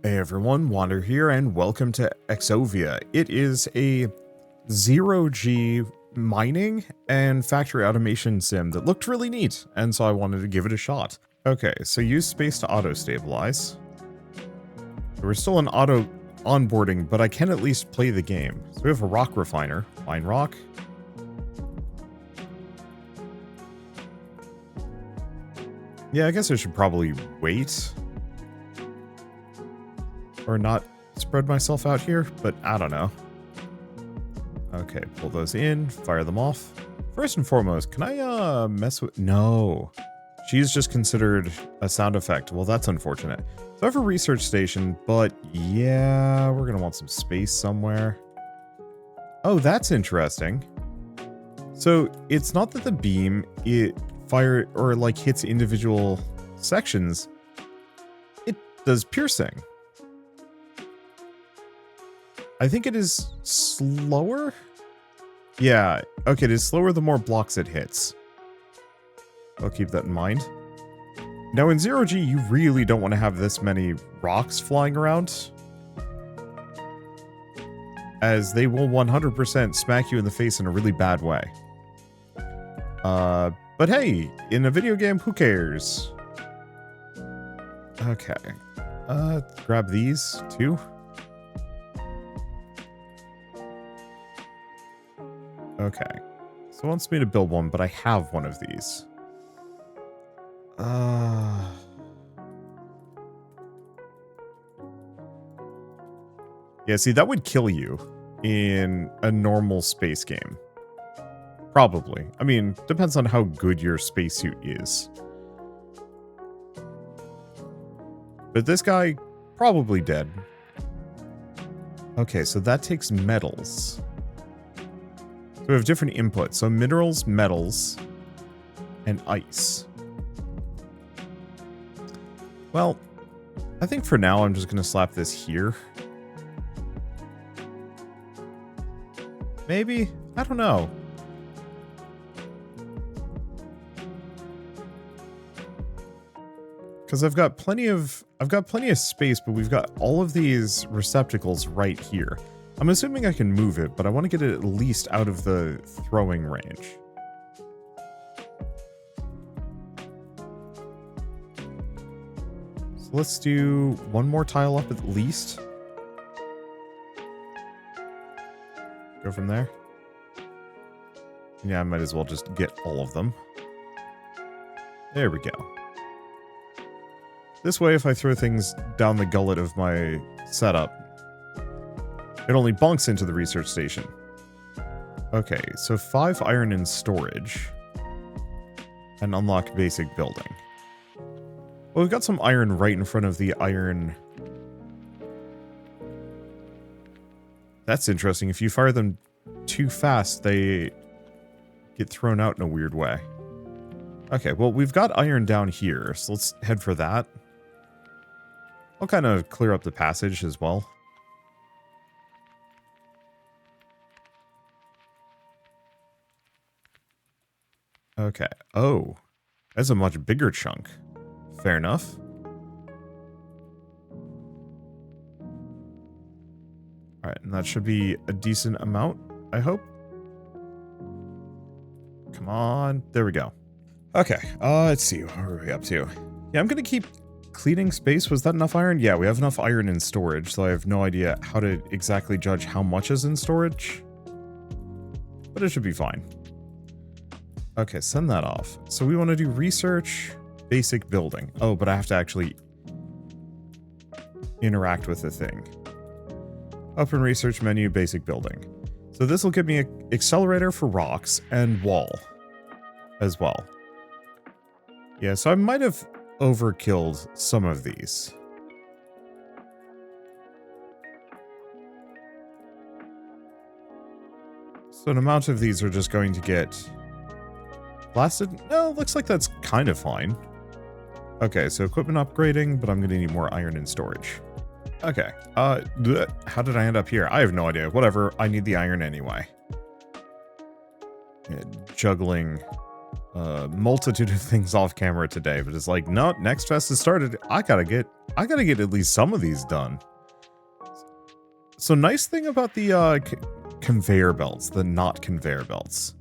Hey everyone, Wander here, and welcome to Exovia. It is a zero-G mining and factory automation sim that looked really neat, and so I wanted to give it a shot. Okay, so use space to auto-stabilize. We're still in auto onboarding, but I can at least play the game. So we have a rock refiner, mine rock. Yeah, I guess I should probably wait. Or not spread myself out here, but I don't know. Okay, pull those in, fire them off. First and foremost, can I mess with... No. She's just considered a sound effect. Well, that's unfortunate. So I have a research station, but yeah, we're gonna want some space somewhere. Oh, that's interesting. So it's not that the beam, it fire or like hits individual sections. It does piercing. I think it is slower? Yeah, okay, it is slower the more blocks it hits. I'll keep that in mind. Now in zero-G, you really don't want to have this many rocks flying around, as they will 100% smack you in the face in a really bad way. But hey, in a video game, who cares? Okay, grab these too. Okay, so it wants me to build one, but I have one of these. Yeah, see, that would kill you in a normal space game. Probably. I mean, depends on how good your spacesuit is. But this guy, probably dead. Okay, so that takes metals. So we have different inputs. So minerals, metals, and ice. Well, I think for now I'm just going to slap this here. Maybe? I don't know. Because I've got plenty of space, but we've got all of these receptacles right here. I'm assuming I can move it, but I want to get it at least out of the throwing range. So let's do one more tile up at least. Go from there. Yeah, I might as well just get all of them. There we go. This way, if I throw things down the gullet of my setup, it only bonks into the research station. Okay, so 5 iron in storage. And unlock basic building. Well, we've got some iron right in front of the iron. That's interesting. If you fire them too fast, they get thrown out in a weird way. Okay, well, we've got iron down here, so let's head for that. I'll kind of clear up the passage as well. Okay. Oh, that's a much bigger chunk. Fair enough. Alright, and that should be a decent amount, I hope. Come on. There we go. Okay, let's see. What are we up to? Yeah, I'm going to keep cleaning space. Was that enough iron? Yeah, we have enough iron in storage, so I have no idea how to exactly judge how much is in storage. But it should be fine. Okay, send that off. So we want to do research, basic building. Oh, but I have to actually interact with the thing. Open research menu, basic building. So this will give me an accelerator for rocks and wall as well. Yeah, so I might have overkilled some of these. So an amount of these are just going to get blasted. No, looks like that's kind of fine. Okay, so equipment upgrading, but I'm going to need more iron in storage. Okay, how did I end up here? I have no idea. Whatever, I need the iron anyway. Yeah, juggling a multitude of things off camera today, but it's like, no, next fest has started. I gotta get at least some of these done. So nice thing about the conveyor belts, the not conveyor belts.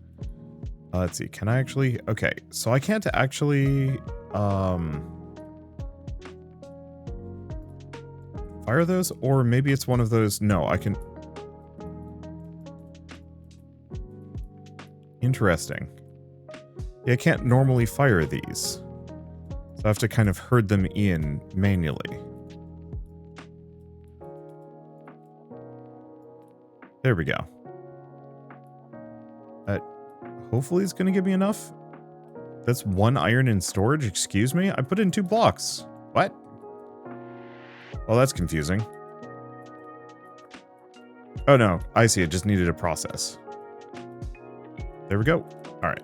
Let's see, can I actually, okay, so I can't actually fire those, or maybe it's one of those. No, I can. Interesting. Yeah, I can't normally fire these. So I have to kind of herd them in manually. There we go. That hopefully is going to give me enough. That's 1 iron in storage, excuse me? I put in 2 blocks. What? Well, that's confusing. Oh no, I see, it just needed a process. There we go. Alright.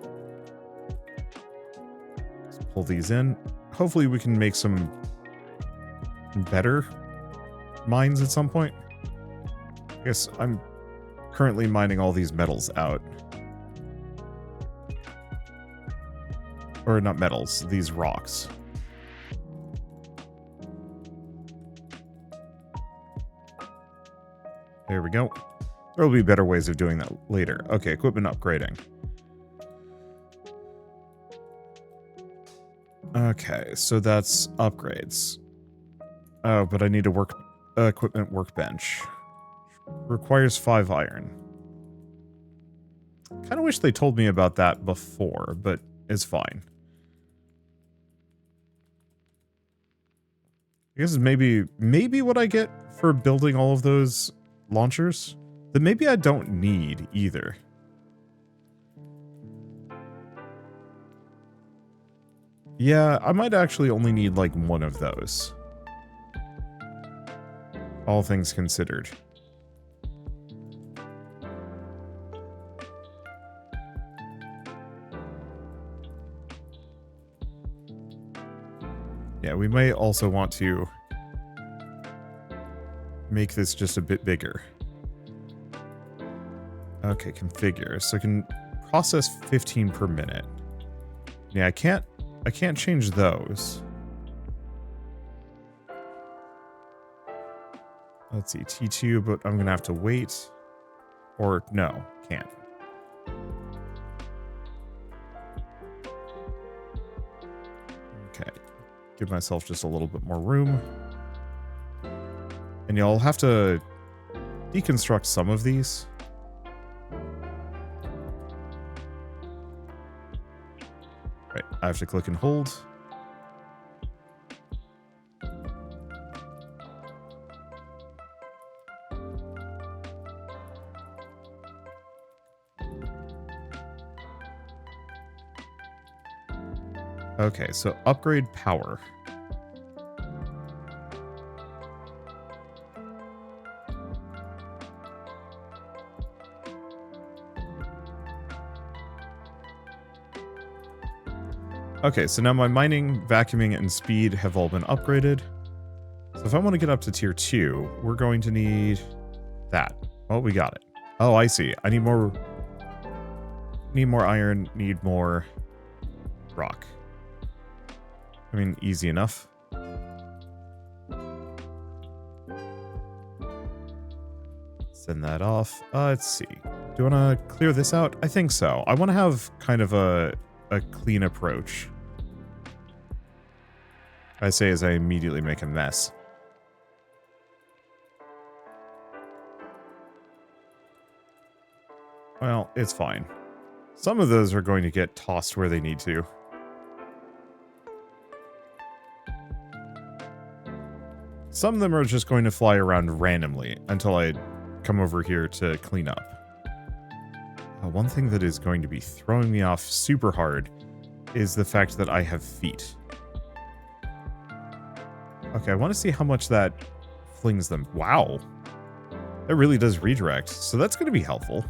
Let's pull these in. Hopefully we can make some better mines at some point. I guess I'm currently mining all these metals out. Or not metals, these rocks. There we go. There will be better ways of doing that later. Okay, equipment upgrading. Okay, so that's upgrades. Oh, but I need a equipment workbench. Requires 5 iron. Kind of wish they told me about that before, but it's fine. I guess maybe what I get for building all of those launchers that maybe I don't need either. Yeah, I might actually only need like 1 of those. All things considered. Yeah, we may also want to make this just a bit bigger. Okay, configure. So I can process 15 per minute. Yeah, I can't change those. Let's see, T2, but I'm gonna have to wait. Or no, can't. Okay. Give myself just a little bit more room. And yeah, I'll have to deconstruct some of these. Right, I have to click and hold. Okay, so upgrade power. Okay, so now my mining, vacuuming, and speed have all been upgraded. So if I want to get up to tier 2, we're going to need that. Oh, we got it. Oh, I see. I need more iron, need more rock. I mean, easy enough. Send that off. Let's see. Do you want to clear this out? I think so. I want to have kind of a clean approach. I say as I immediately make a mess. Well, it's fine. Some of those are going to get tossed where they need to. Some of them are just going to fly around randomly until I come over here to clean up. One thing that is going to be throwing me off super hard is the fact that I have feet. Okay, I want to see how much that flings them. Wow. That really does redirect, so that's going to be helpful.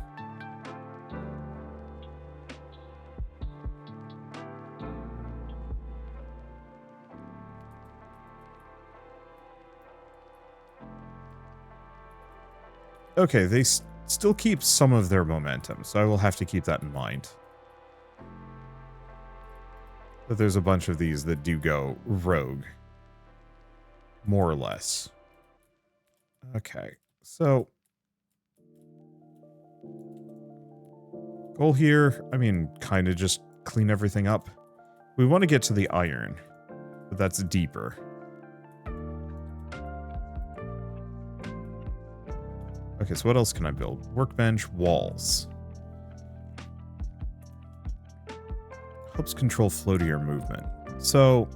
Okay, they still keep some of their momentum, so I will have to keep that in mind. But there's a bunch of these that do go rogue. More or less. Okay, so goal here, I mean, kind of just clean everything up. We want to get to the iron, but that's deeper. Okay, so what else can I build? Workbench, walls. Helps control floatier movement. So,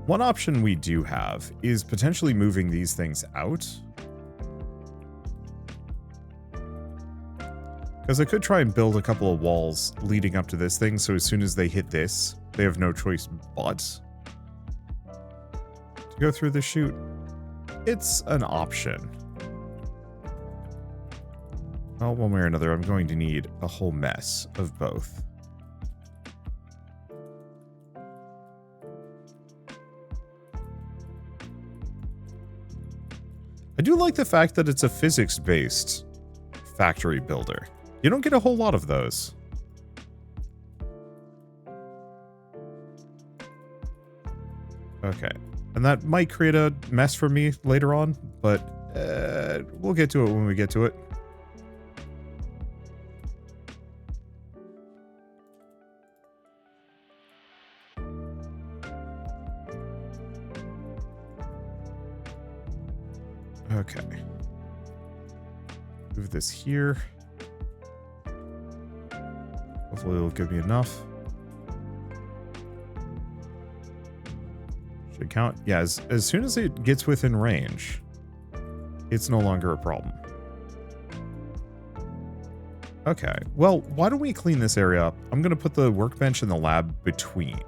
one option we do have is potentially moving these things out. Because I could try and build a couple of walls leading up to this thing, so as soon as they hit this, they have no choice but to go through the chute. It's an option. Well, one way or another, I'm going to need a whole mess of both. I do like the fact that it's a physics-based factory builder. You don't get a whole lot of those. Okay. And that might create a mess for me later on, but we'll get to it when we get to it. Okay. Move this here. Hopefully it'll give me enough. Should count. Yeah, as soon as it gets within range, it's no longer a problem. Okay, well, why don't we clean this area up? I'm going to put the workbench and the lab between.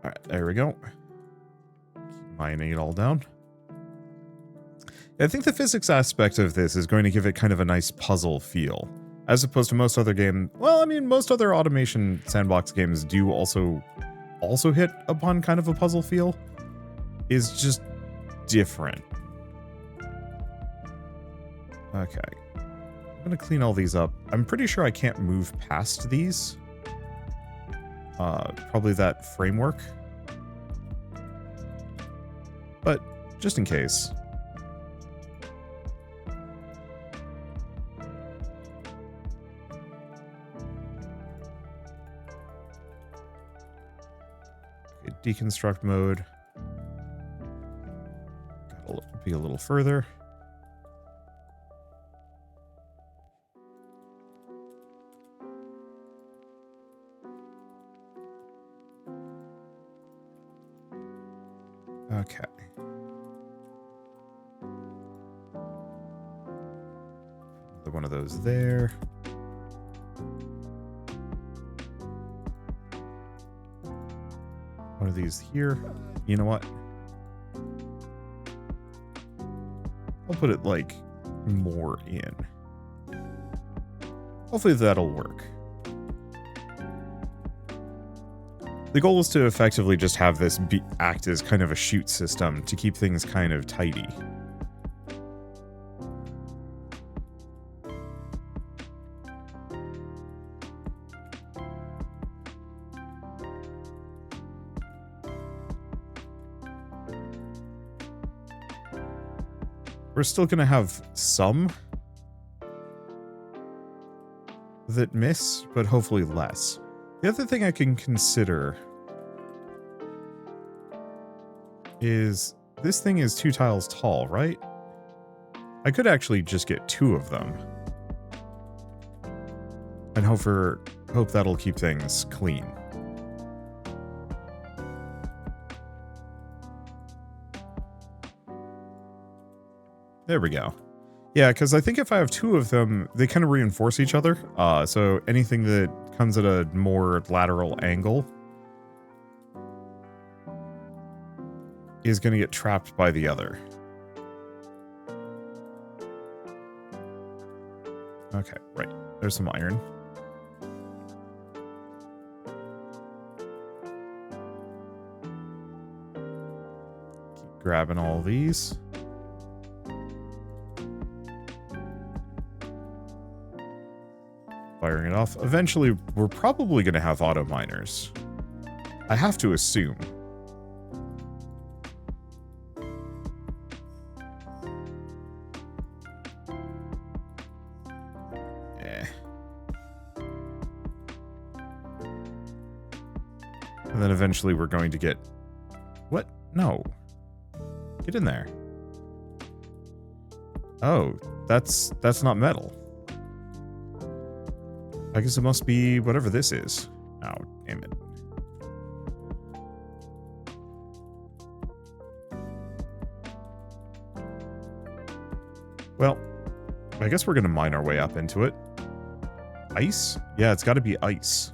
Alright, there we go. Keep mining it all down. I think the physics aspect of this is going to give it kind of a nice puzzle feel. As opposed to most other games. Well, I mean, most other automation sandbox games do also hit upon kind of a puzzle feel. Is just different. Okay. I'm going to clean all these up. I'm pretty sure I can't move past these. Probably that framework. But just in case. Okay, deconstruct mode. Gotta be a little further. Okay. Another one of those there. One of these here. You know what? I'll put it like more in. Hopefully that'll work. The goal is to effectively just have this act as kind of a chute system to keep things kind of tidy. We're still going to have some that miss, but hopefully less. The other thing I can consider is this thing is 2 tiles tall, right? I could actually just get 2 of them. And hope that'll keep things clean. There we go. Yeah, because I think if I have 2 of them, they kind of reinforce each other. So anything that comes at a more lateral angle is going to get trapped by the other. Okay, right. There's some iron. grabbing all these. Firing it off. Eventually, we're probably going to have auto miners. I have to assume. And then eventually we're going to get... What? No. Get in there. Oh, that's not metal. I guess it must be whatever this is. Oh, damn it. Well, I guess we're going to mine our way up into it. Ice? Yeah, it's got to be ice.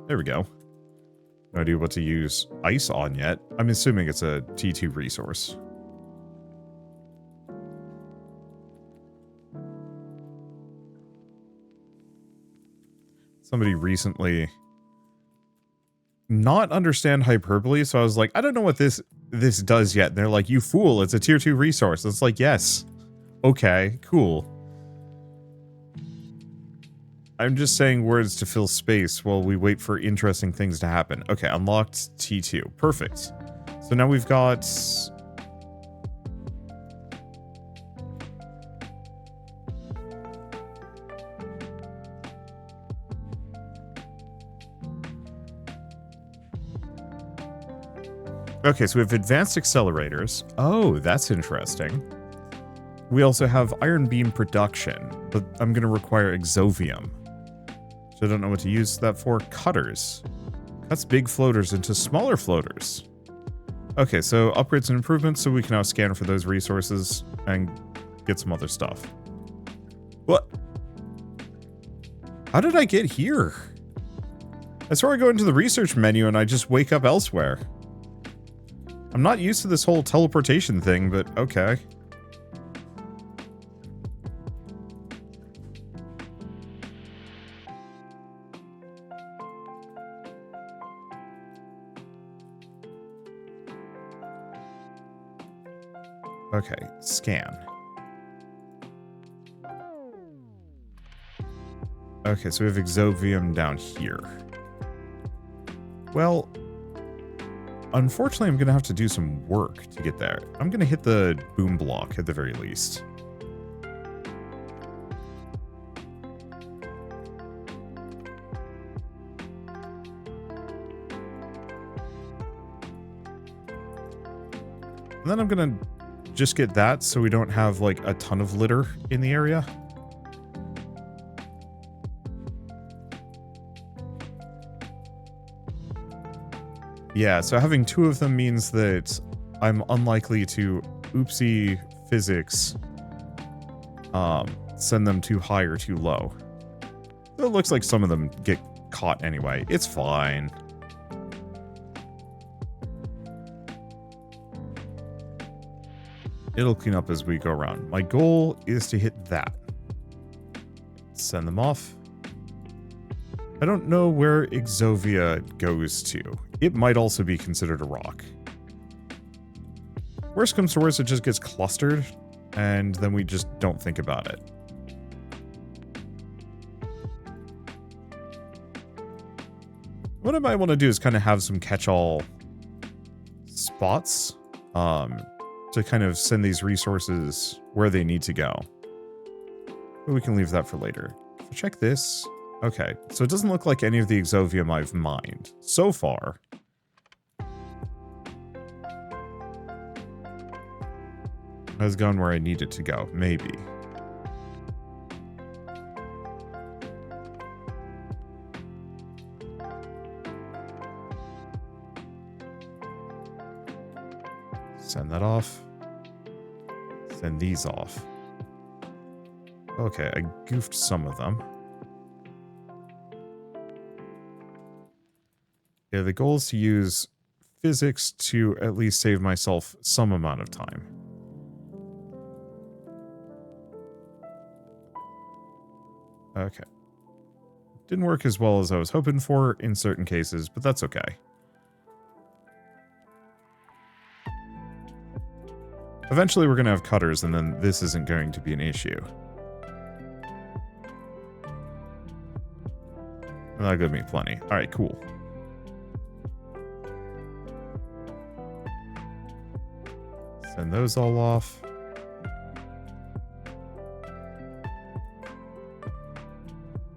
There we go. No idea what to use ice on yet. I'm assuming it's a T2 resource. Somebody recently not understand hyperbole, so I was like, I don't know what this does yet. And they're like, you fool, it's a tier 2 resource. It's like, yes. Okay, cool. I'm just saying words to fill space while we wait for interesting things to happen. Okay, unlocked T2. Perfect. So now we've got... Okay, so we have advanced accelerators. Oh, that's interesting. We also have iron beam production, but I'm going to require exovium. So I don't know what to use that for. Cutters. Cuts big floaters into smaller floaters. Okay, so upgrades and improvements, so we can now scan for those resources and get some other stuff. What? How did I get here? I swear I go into the research menu and I just wake up elsewhere. I'm not used to this whole teleportation thing, but okay. Okay, scan. Okay, so we have exovium down here. Well, unfortunately, I'm going to have to do some work to get there. I'm going to hit the boom block at the very least. And then I'm going to just get that so we don't have like a ton of litter in the area. Yeah, so having two of them means that I'm unlikely to oopsie physics send them too high or too low. It looks like some of them get caught anyway. It's fine. It'll clean up as we go around. My goal is to hit that. Send them off. I don't know where Exovia goes to. It might also be considered a rock. Worst comes to worst, it just gets clustered, and then we just don't think about it. What I might want to do is kind of have some catch-all spots, to kind of send these resources where they need to go. But we can leave that for later. So check this. Okay, so it doesn't look like any of the exovium I've mined so far. Has gone where I need it to go, maybe. Send that off. Send these off. Okay, I goofed some of them. Yeah, the goal is to use physics to at least save myself some amount of time. Okay. Didn't work as well as I was hoping for in certain cases, but that's okay. Eventually we're going to have cutters, and then this isn't going to be an issue. And that'll give me plenty. Alright, cool. Send those all off.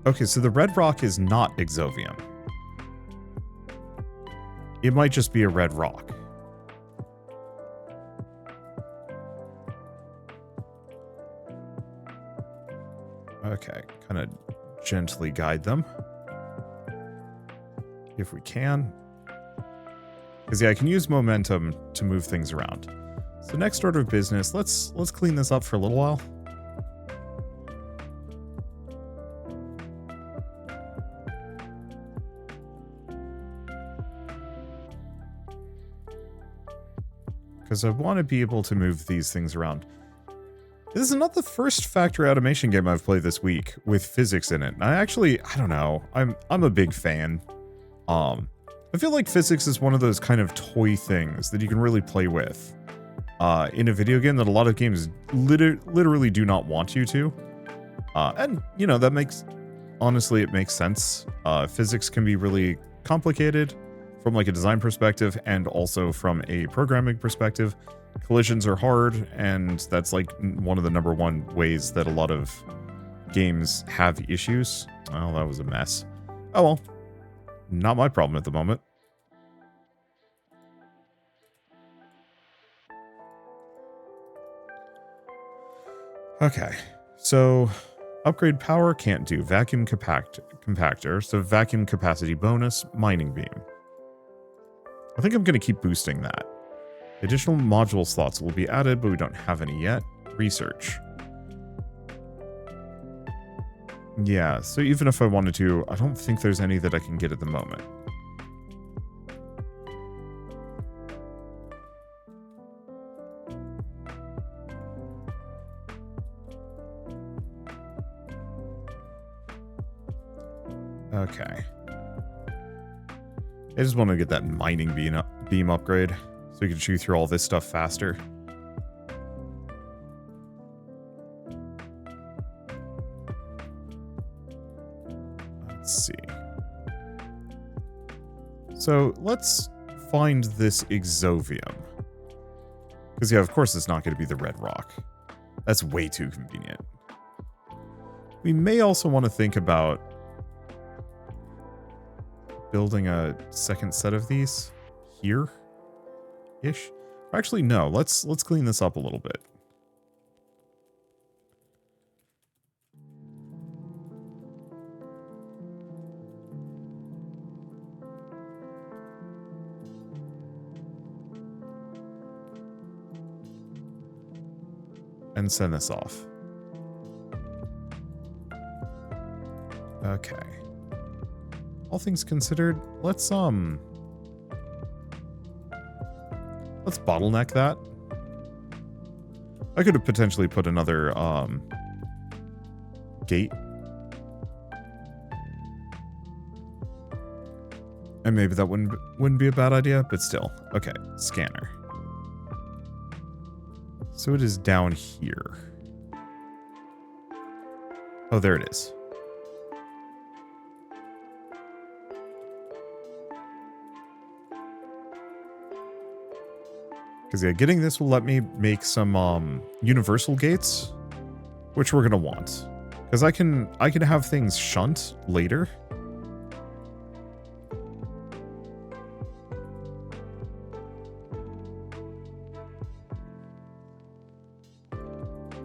Okay, so the red rock is not Exovium. It might just be a red rock. Okay, kind of gently guide them. If we can. Because yeah, I can use momentum to move things around. So next order of business, let's clean this up for a little while. Because I want to be able to move these things around. This is not the first factory automation game I've played this week with physics in it. And I don't know. I'm a big fan. I feel like physics is one of those kind of toy things that you can really play with in a video game that a lot of games literally do not want you to. And, you know, that makes... Honestly, it makes sense. Physics can be really complicated from like a design perspective and also from a programming perspective. Collisions are hard, and that's like one of the #1 ways that a lot of games have issues. Oh, that was a mess. Oh well. Not my problem at the moment. Okay, so upgrade power can't do. Vacuum compactor, so vacuum capacity bonus, mining beam. I think I'm going to keep boosting that. Additional module slots will be added, but we don't have any yet. Research. Yeah, so even if I wanted to, I don't think there's any that I can get at the moment. Okay. I just want to get that mining beam upgrade so we can chew through all this stuff faster. Let's see. So let's find this Exovium. Because yeah, of course it's not going to be the red rock. That's way too convenient. We may also want to think about building a second set of these here-ish. Actually, no. Let's clean this up a little bit. And send this off. Okay. All things considered, let's bottleneck that. I could have potentially put another gate. And maybe that wouldn't be a bad idea, but still. Okay, scanner. So it is down here. Oh, there it is. Because yeah, getting this will let me make some universal gates, which we're gonna want. Because I can have things shunt later.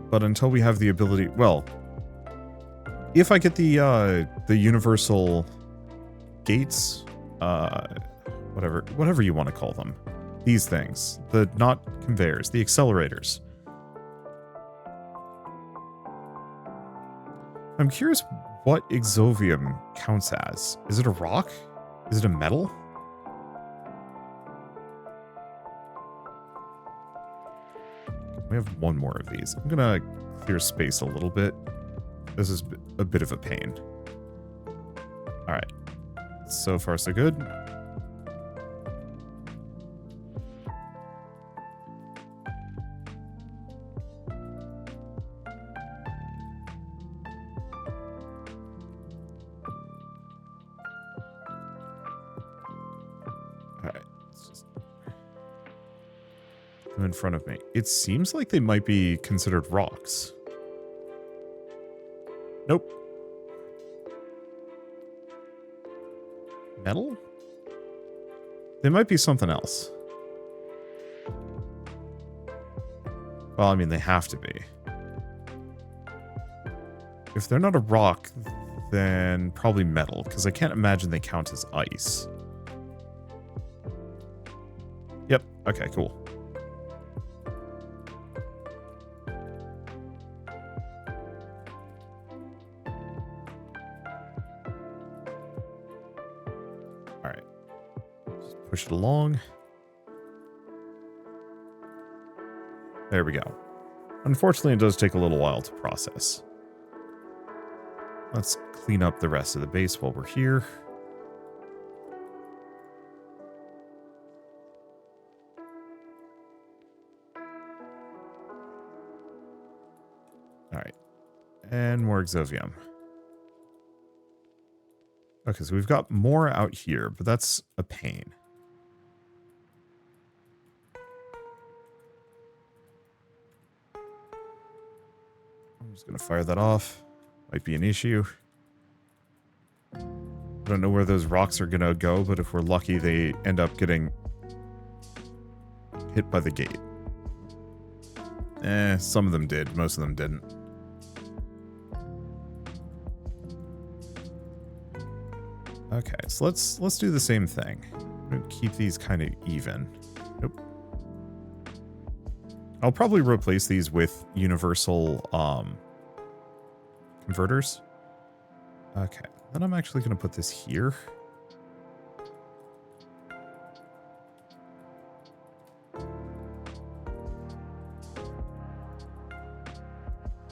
But until we have the ability, well, if I get the universal gates, whatever you want to call them. These things, the not conveyors, the accelerators. I'm curious what Exovium counts as. Is it a rock? Is it a metal? We have one more of these. I'm gonna clear space a little bit. This is a bit of a pain. So far, so good. Alright, let's just come in front of me. It seems like they might be considered rocks. Nope. Metal? They might be something else. Well, I mean, they have to be. If they're not a rock, then probably metal, because I can't imagine they count as ice. Yep, okay, cool. Alright. Just push it along. There we go. Unfortunately, it does take a little while to process. Let's clean up the rest of the base while we're here. Alright. And more Exovium. Okay, so we've got more out here, but that's a pain. I'm just going to fire that off. Might be an issue. I don't know where those rocks are going to go, but if we're lucky, they end up getting hit by the gate. Some of them did. Most of them didn't. Okay, so let's do the same thing. I'm going to keep these kind of even. Nope. I'll probably replace these with universal converters. Okay, then I'm actually going to put this here.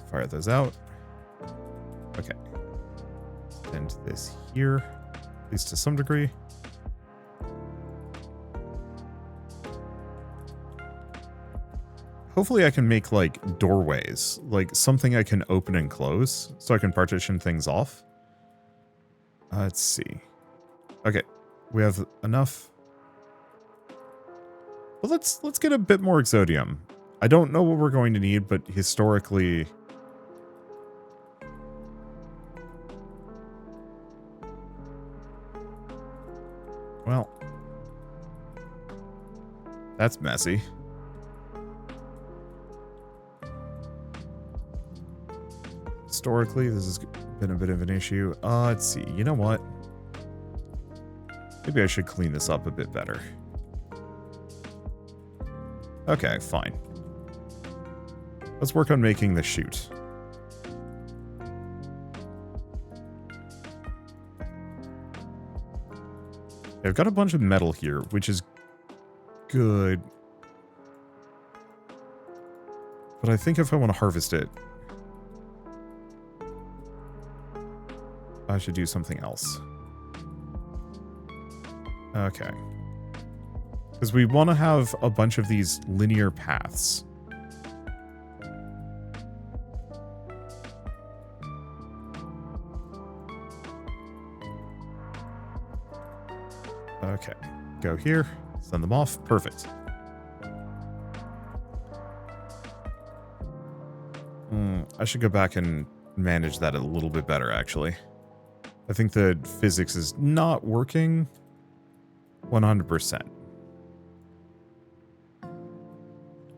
Fire those out. Okay. And this here, at least to some degree. Hopefully I can make, like, doorways. Like, something I can open and close, so I can partition things off. Let's see. Okay, we have enough. Well, let's get a bit more Exodium. I don't know what we're going to need, but historically... Well... That's messy. Historically, this has been a bit of an issue. Let's see. You know what? Maybe I should clean this up a bit better. Okay, fine. Let's work on making the chute. I've got a bunch of metal here, which is good. But I think if I want to harvest it, I should do something else. Okay. Because we want to have a bunch of these linear paths. Okay. Go here. Send them off. Perfect. I should go back and manage that a little bit better, actually. I think the physics is not working 100%.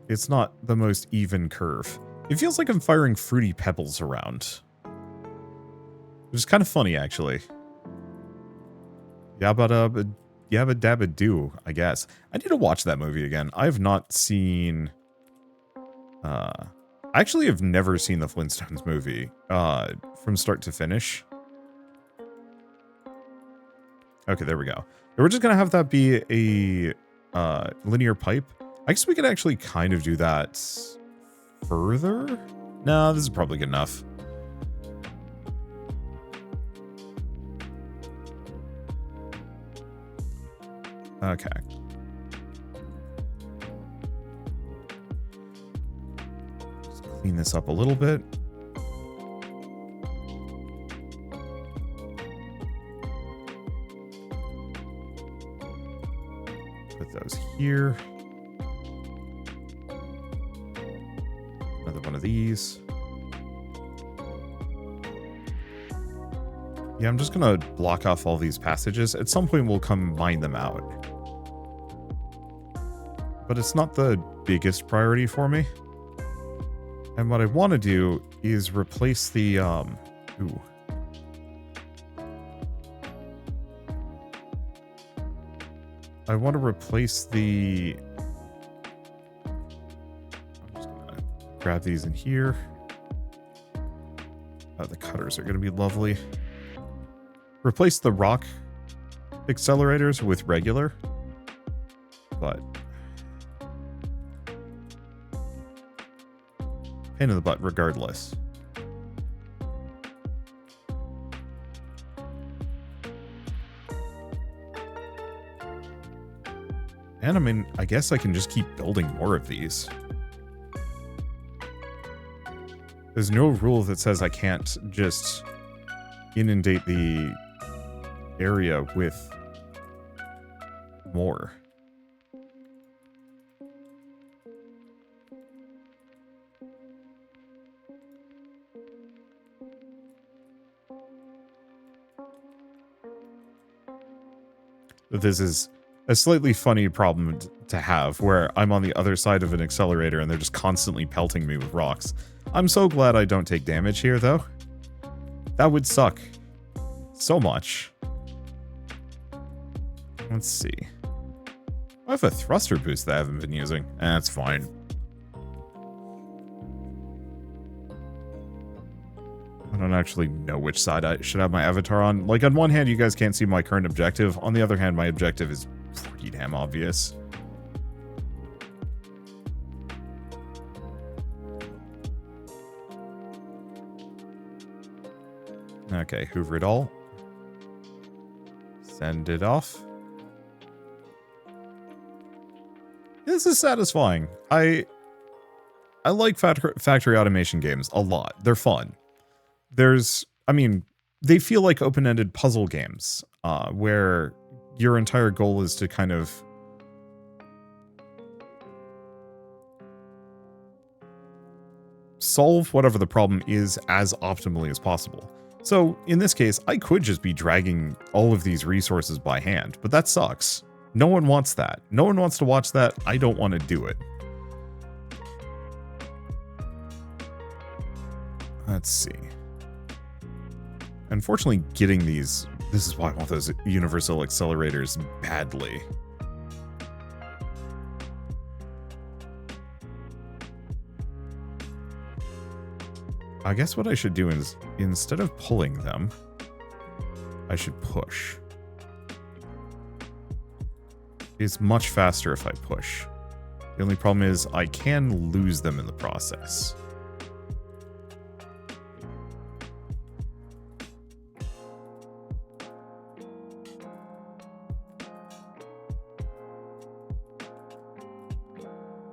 It's not the most even curve. It feels like I'm firing fruity pebbles around. Which is kind of funny, actually. Yabba dabba doo, I guess. I need to watch that movie again. I have not seen... I actually have never seen the Flintstones movie from start to finish. Okay, there we go. We're just going to have that be a linear pipe. I guess we could actually kind of do that further. No, this is probably good enough. Okay. Just clean this up a little bit. Put those here. Another one of these. Yeah, I'm just gonna block off all these passages. At some point, we'll come mine them out. But it's not the biggest priority for me. And what I want to do is replace the, ooh. I want to replace the... I'm just gonna grab these in here. The cutters are gonna be lovely. Replace the rock accelerators with regular, but pain in the butt regardless. And I mean, I guess I can just keep building more of these. There's no rule that says I can't just inundate the area with more. This is a slightly funny problem to have, where I'm on the other side of an accelerator and they're just constantly pelting me with rocks. I'm so glad I don't take damage here, though. That would suck so much. Let's see. I have a thruster boost that I haven't been using. That's fine. I don't actually know which side I should have my avatar on. Like, on one hand, you guys can't see my current objective. On the other hand, my objective is pretty damn obvious. Okay, hoover it all. Send it off. This is satisfying. I like factory automation games a lot. They're fun. I mean, they feel like open-ended puzzle games, where your entire goal is to kind of solve whatever the problem is as optimally as possible. So, in this case, I could just be dragging all of these resources by hand, but that sucks. No one wants that. No one wants to watch that. I don't want to do it. Let's see. Unfortunately, getting these... This is why I want those universal accelerators badly. I guess what I should do is, instead of pulling them, I should push. It's much faster if I push. The only problem is I can lose them in the process.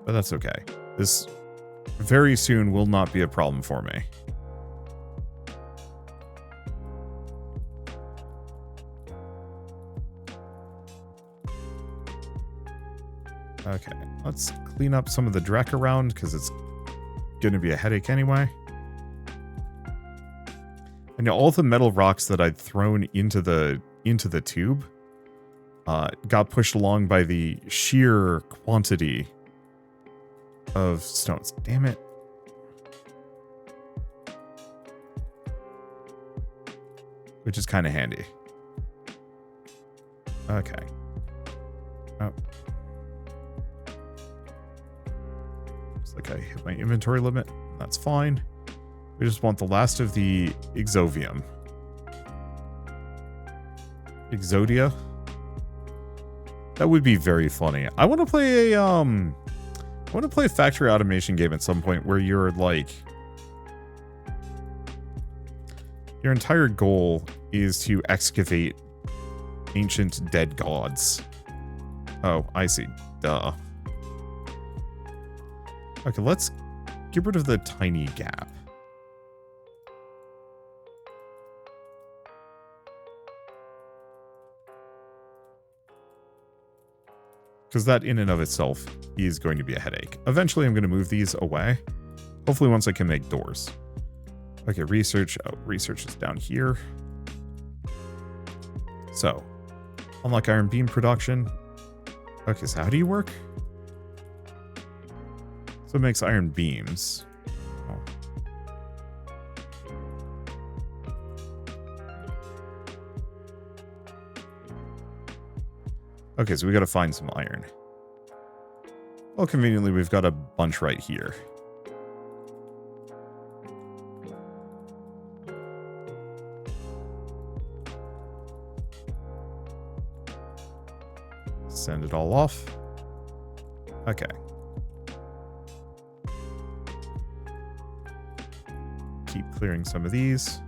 But that's okay. This very soon will not be a problem for me. Okay, let's clean up some of the dreck around because it's going to be a headache anyway. And all the metal rocks that I'd thrown into the tube got pushed along by the sheer quantity of stones. Damn it. Which is kind of handy. Okay. Oh. Looks like I hit my inventory limit. That's fine. We just want the last of the Exovium. Exodia? That would be very funny. I want to play a factory automation game at some point where you're like, your entire goal is to excavate ancient dead gods. Oh, I see. Duh. Okay, let's get rid of the tiny gap. Because that in and of itself is going to be a headache. Eventually I'm going to move these away. Hopefully once I can make doors. Okay, research. Oh, research is down here. So, unlock iron beam production. Okay, so how do you work? So it makes iron beams. Oh. Okay, so we gotta find some iron. Well, conveniently, we've got a bunch right here. Send it all off. Okay. Keep clearing some of these.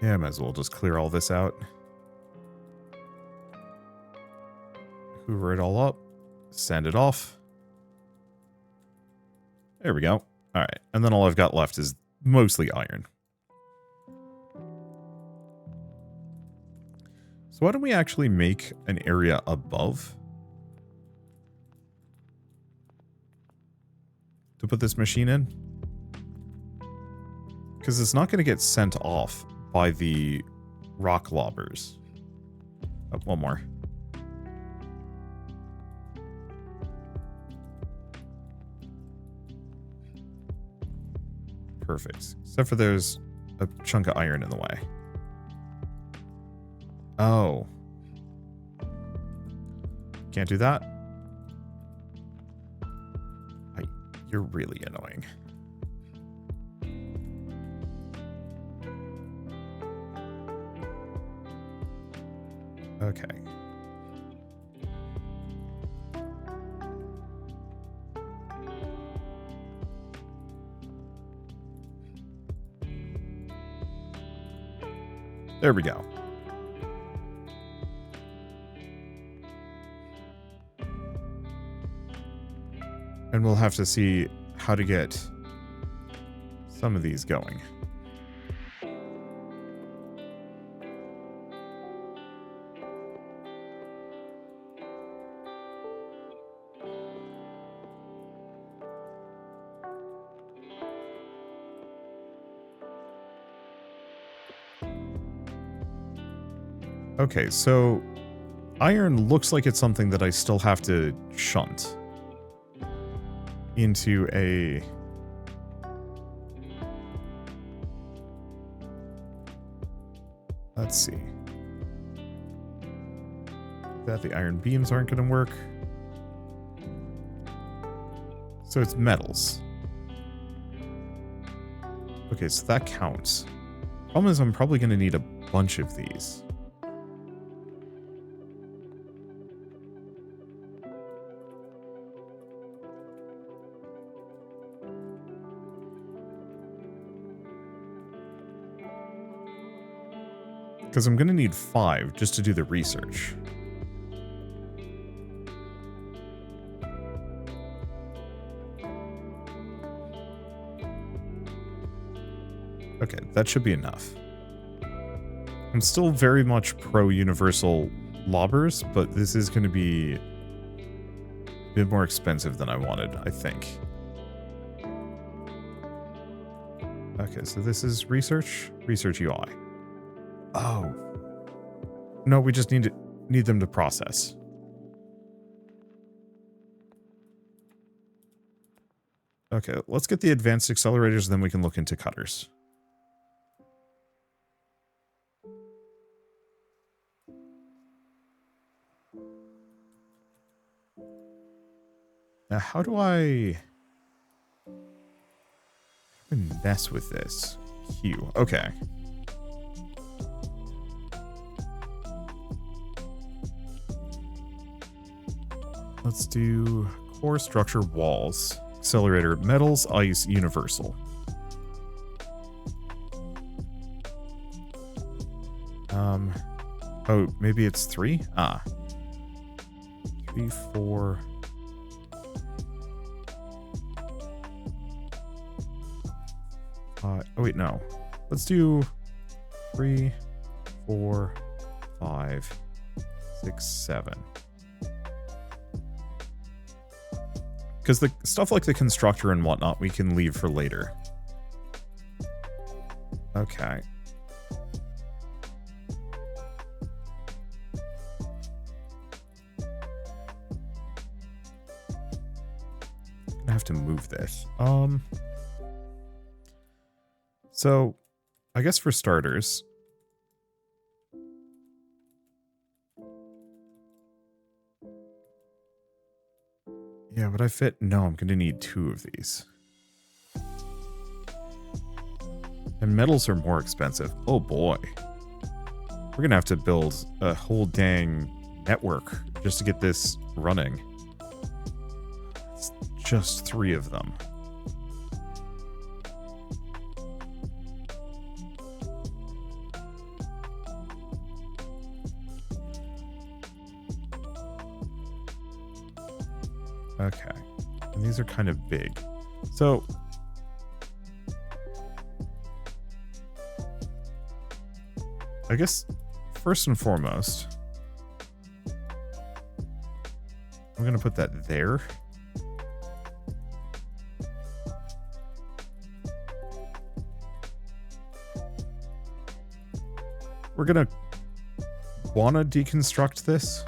Yeah, might as well just clear all this out. Hoover it all up. Send it off. There we go. Alright, and then all I've got left is mostly iron. So why don't we actually make an area above to put this machine in? Because it's not going to get sent off by the rock lobbers. Oh, one more. Perfect. Except for there's a chunk of iron in the way. Oh. Can't do that? You're really annoying. Okay. There we go. And we'll have to see how to get some of these going. Okay, so iron looks like it's something that I still have to shunt into a... Let's see. That the iron beams aren't going to work. So it's metals. Okay, so that counts. Problem is I'm probably going to need a bunch of these. Because I'm going to need 5 just to do the research. Okay, that should be enough. I'm still very much pro-universal lobbers, but this is going to be a bit more expensive than I wanted, I think. Okay, so this is research. Research UI. Oh. No, we just need them to process. Okay, let's get the advanced accelerators, then we can look into cutters. Now, how do I mess with this? Q. Okay. Let's do core structure walls. Accelerator metals, ice, universal. Oh, maybe it's 3? Ah. 3, 4... oh, wait, no. Let's do 3, 4, 5, 6, 7. Because the stuff like the constructor and whatnot, we can leave for later. Okay. I have to move this. So, I guess for starters, yeah, would I fit? No, I'm going to need 2 of these. And metals are more expensive. Oh boy. We're going to have to build a whole dang network just to get this running. It's just 3 of them. Okay. And these are kind of big. So... I guess, first and foremost, I'm going to put that there. We're going to want to deconstruct this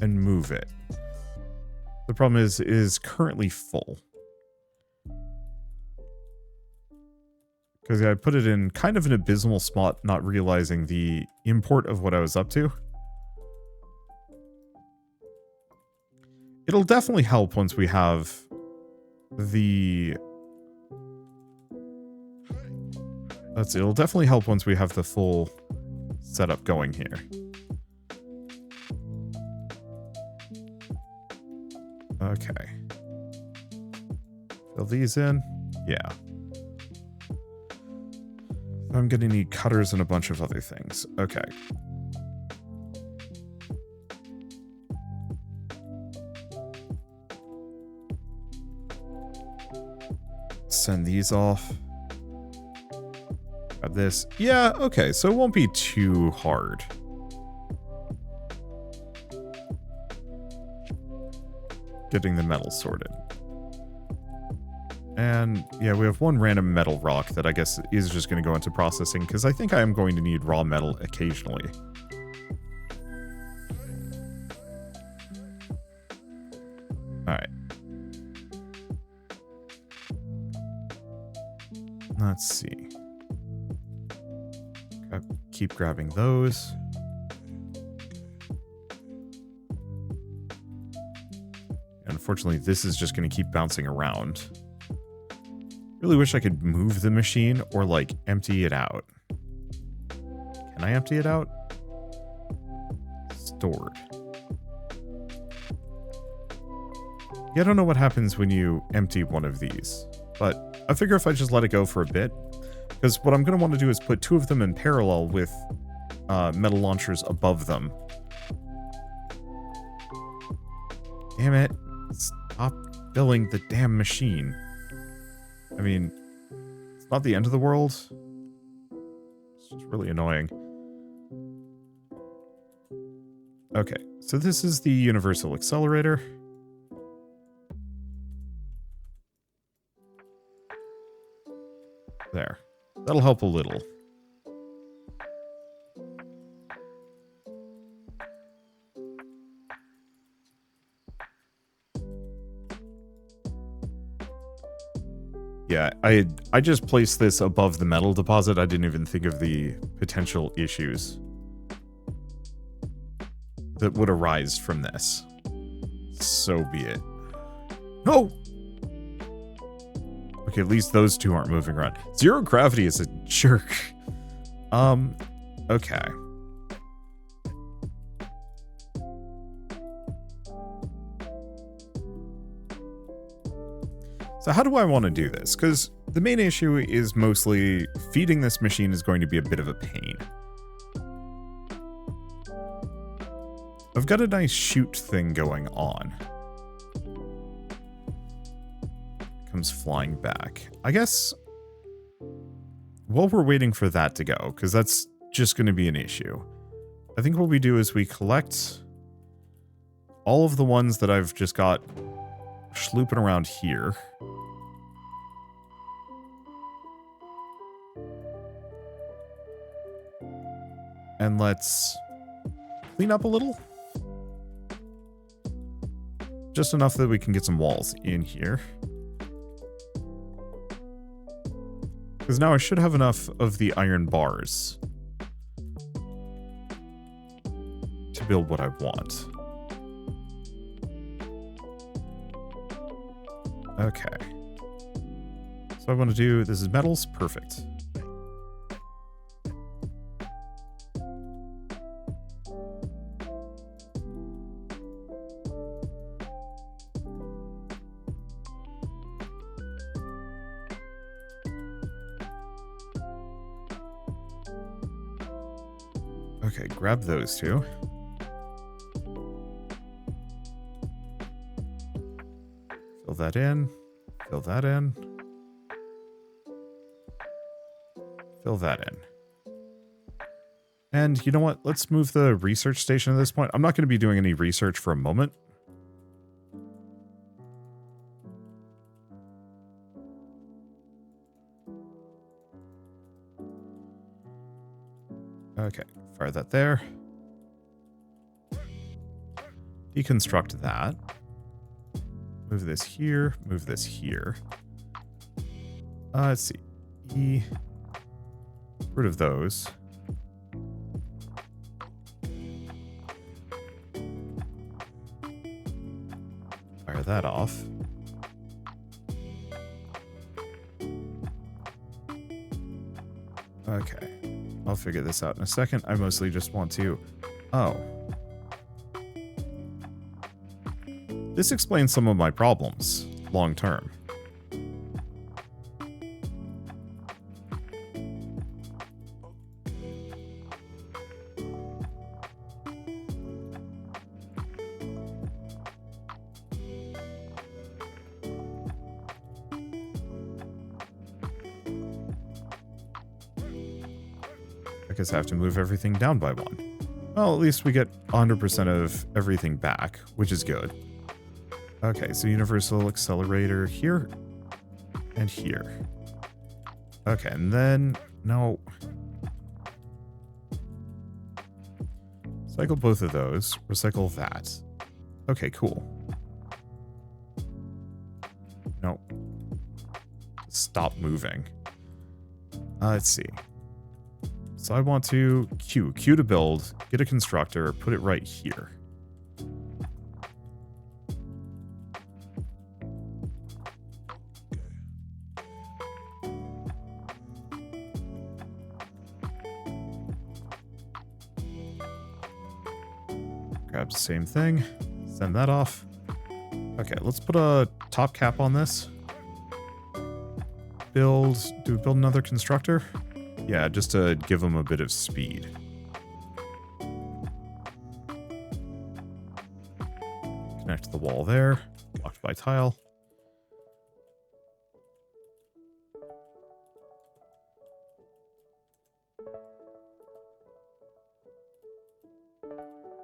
and move it. The problem is it is currently full. Because I put it in kind of an abysmal spot, not realizing the import of what I was up to. It'll definitely help once we have the... it'll definitely help once we have the full setup going here. Okay. Fill these in. Yeah. I'm going to need cutters and a bunch of other things. Okay. Send these off. Grab this. Yeah, okay, so it won't be too hard. Getting the metal sorted. And yeah, we have one random metal rock that I guess is just going to go into processing because I think I am going to need raw metal occasionally. Alright. Let's see. Keep grabbing those. Unfortunately, this is just going to keep bouncing around. Really wish I could move the machine or, like, empty it out. Can I empty it out? Stored. Yeah, I don't know what happens when you empty one of these, but I figure if I just let it go for a bit, because what I'm going to want to do is put 2 of them in parallel with metal launchers above them. Damn it. Stop filling the damn machine. I mean, it's not the end of the world. It's just really annoying. Okay, so this is the universal accelerator. There. That'll help a little. Yeah, I just placed this above the metal deposit. I didn't even think of the potential issues that would arise from this. So be it. No! Okay, at least those 2 aren't moving around. Zero gravity is a jerk. Okay. So how do I want to do this? Because the main issue is mostly feeding this machine is going to be a bit of a pain. I've got a nice shoot thing going on. Comes flying back. I guess while we're waiting for that to go, because that's just going to be an issue, I think what we do is we collect all of the ones that I've just got schlooping around here. And let's clean up a little. Just enough that we can get some walls in here. Because now I should have enough of the iron bars to build what I want. Okay. So I want to do, this is metals, perfect. Okay, grab those two. Fill that in. Fill that in. Fill that in. And you know what? Let's move the research station at this point. I'm not going to be doing any research for a moment. Okay, fire that there. Deconstruct that. Move this here, move this here. Let's see. Get rid of those. Fire that off. Okay. I'll figure this out in a second. I mostly just want to... Oh. This explains some of my problems, long term. I guess I have to move everything down by one. Well, at least we get 100% of everything back, which is good. Okay, so universal accelerator here and here. Okay, and then, no. Cycle both of those, recycle that. Okay, cool. No. Stop moving. Let's see. So I want to Q to build, get a constructor, put it right here. Grab the same thing, send that off. Okay, let's put a top cap on this. Do we build another constructor? Yeah, just to give them a bit of speed. Connect the wall there. Blocked by tile.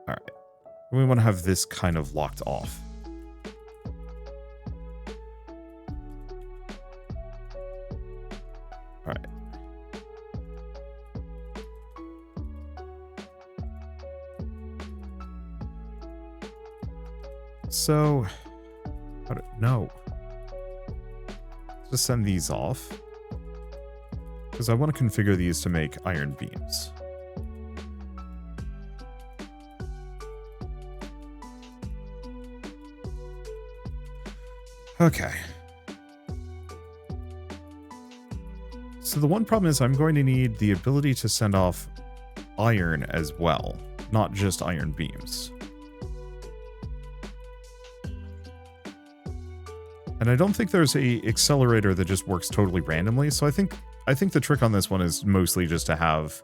Alright. We want to have this kind of locked off. Alright. So, no. Just send these off. Because I want to configure these to make iron beams. Okay. So the one problem is I'm going to need the ability to send off iron as well, not just iron beams. And I don't think there's a accelerator that just works totally randomly, so I think the trick on this one is mostly just to have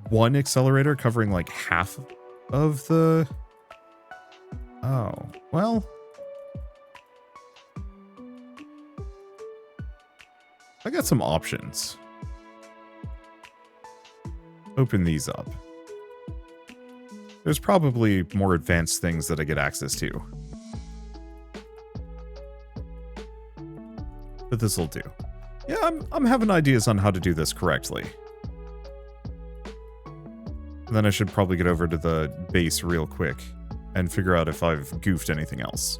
one accelerator covering like half of the... Oh, well... I got some options. Open these up. There's probably more advanced things that I get access to. But this'll do. Yeah, I'm having ideas on how to do this correctly. And then I should probably get over to the base real quick and figure out if I've goofed anything else.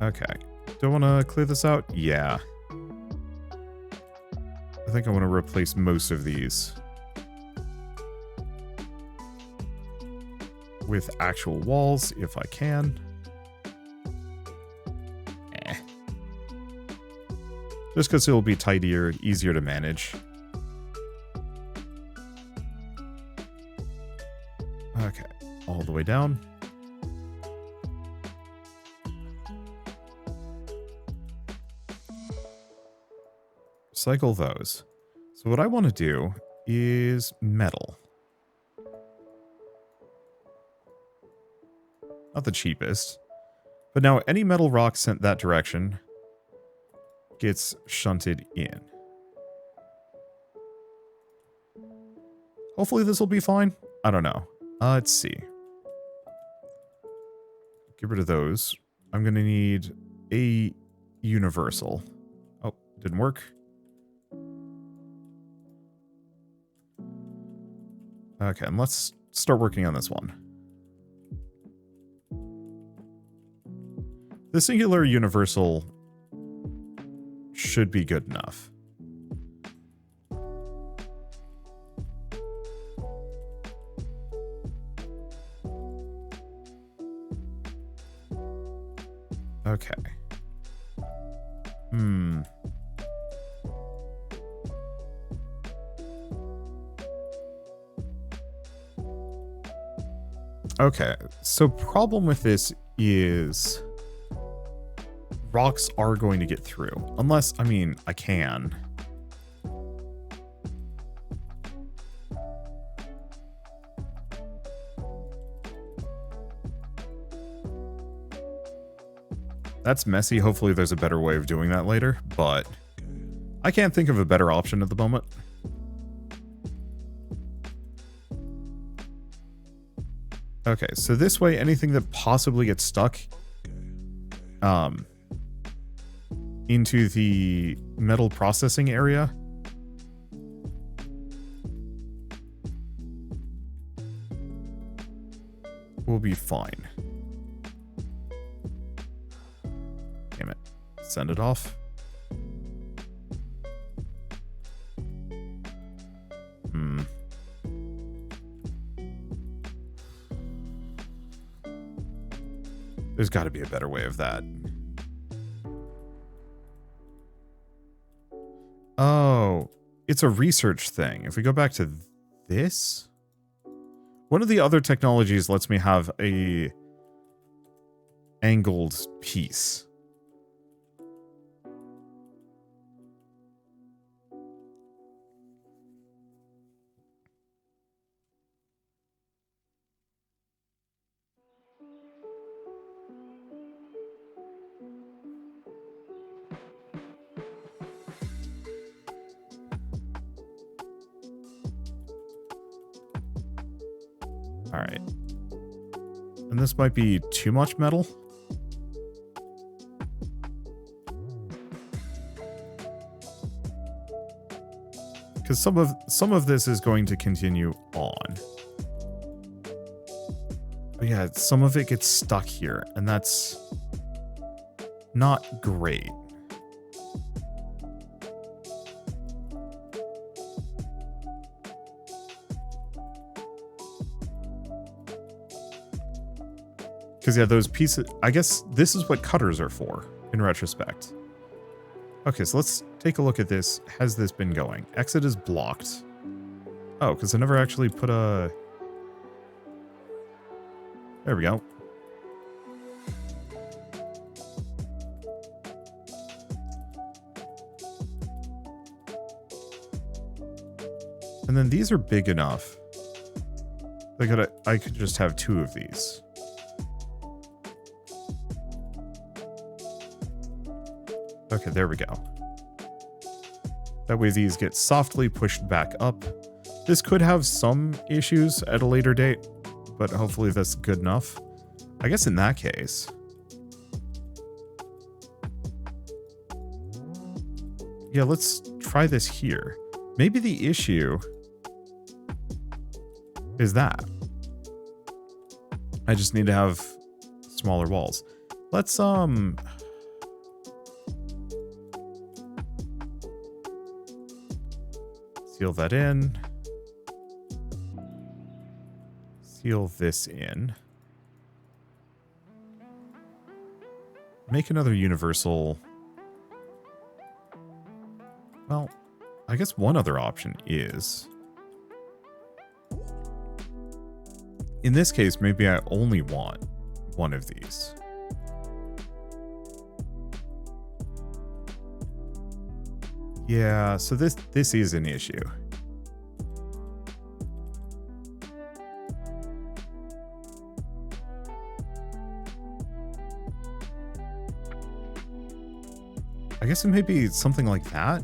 Okay. Do I want to clear this out? Yeah. I think I want to replace most of these with actual walls if I can. Just because it'll be tidier, easier to manage. Okay, all the way down. Cycle those. So what I want to do is metal. Not the cheapest. But now any metal rock sent that direction gets shunted in. Hopefully this will be fine. I don't know. Let's see. Get rid of those. I'm going to need a universal. Oh, didn't work. Okay, and let's start working on this one. The singular universal should be good enough. Okay. Okay, so problem with this is rocks are going to get through. Unless, I mean, I can. That's messy. Hopefully there's a better way of doing that later, but I can't think of a better option at the moment. Okay, so this way, anything that possibly gets stuck into the metal processing area will be fine. Damn it. Send it off. There's got to be a better way of that. Oh, it's a research thing. If we go back to this, one of the other technologies lets me have a angled piece. All right. And this might be too much metal. Because some of this is going to continue on. But yeah, some of it gets stuck here, and that's not great. Because, yeah, those pieces... I guess this is what cutters are for, in retrospect. Okay, so let's take a look at this. Has this been going? Exit is blocked. Oh, because I never actually put a... There we go. And then these are big enough. I could just have 2 of these. Okay, there we go. That way these get softly pushed back up. This could have some issues at a later date, but hopefully that's good enough. I guess in that case... yeah, let's try this here. Maybe the issue is that I just need to have smaller walls. Let's seal that in. Seal this in. Make another universal. Well, I guess one other option is, in this case, maybe I only want one of these. Yeah, so this is an issue. I guess it may be something like that.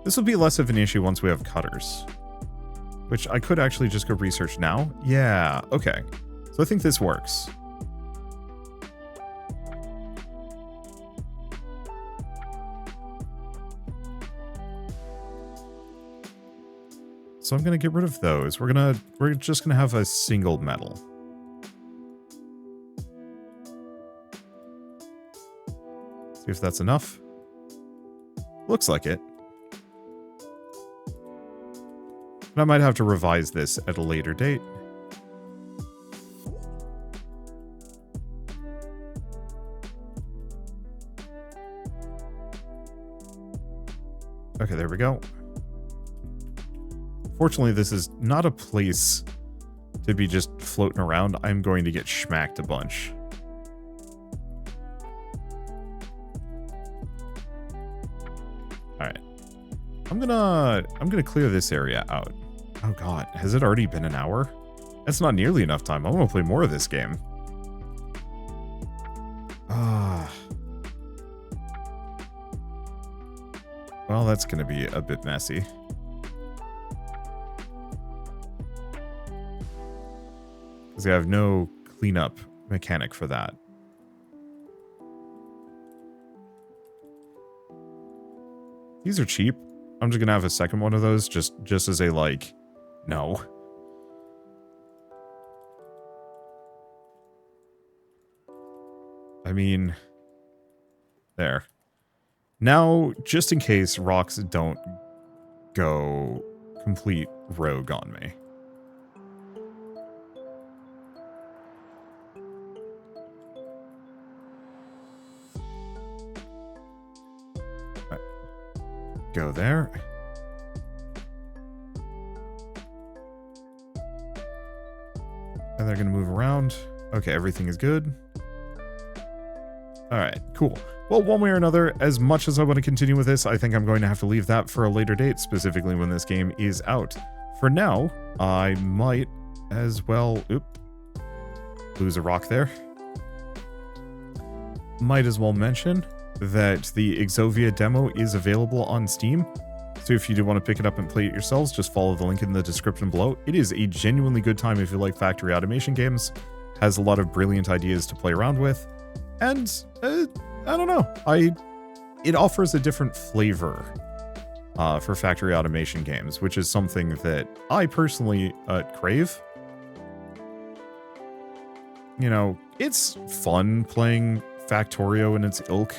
This will be less of an issue once we have cutters. Which I could actually just go research now. Yeah, okay. So I think this works. So I'm gonna get rid of those. We're just gonna have a single metal. See if that's enough. Looks like it. I might have to revise this at a later date. Okay, there we go. Fortunately, this is not a place to be just floating around. I'm going to get schmacked a bunch. Alright. I'm gonna clear this area out. Oh god, has it already been an hour? That's not nearly enough time. I want to play more of this game. Well, that's gonna be a bit messy. Because I have no cleanup mechanic for that. These are cheap. I'm just gonna have a second one of those just as a like, no. I mean, there. Now, just in case rocks don't go complete rogue on me. Right. Go there. And they're going to move around. Okay, everything is good. All right, cool. Well, one way or another, as much as I want to continue with this, I think I'm going to have to leave that for a later date, specifically when this game is out. For now, I might as well... Oop. Lose a rock there. Might as well mention that the Exovia demo is available on Steam. So if you do want to pick it up and play it yourselves, just follow the link in the description below. It is a genuinely good time if you like factory automation games. Has a lot of brilliant ideas to play around with. And, I don't know. It offers a different flavor for factory automation games, which is something that I personally crave. You know, it's fun playing Factorio and its ilk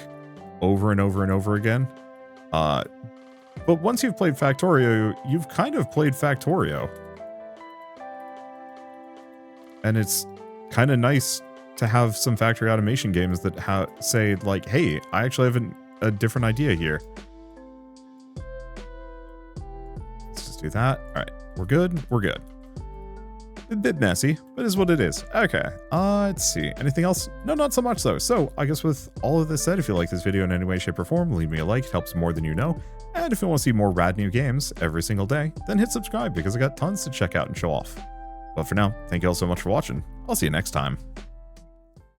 over and over and over again. But once you've played Factorio, you've kind of played Factorio. And it's kind of nice to have some factory automation games that say, like, hey, I actually have a different idea here. Let's just do that. All right, we're good. We're good. A bit messy, but is what it is. Okay, let's see. Anything else? No, not so much though. So I guess with all of this said, if you like this video in any way, shape, or form, leave me a like. It helps more than you know. And if you want to see more rad new games every single day, then hit subscribe because I got tons to check out and show off. But for now, thank you all so much for watching. I'll see you next time.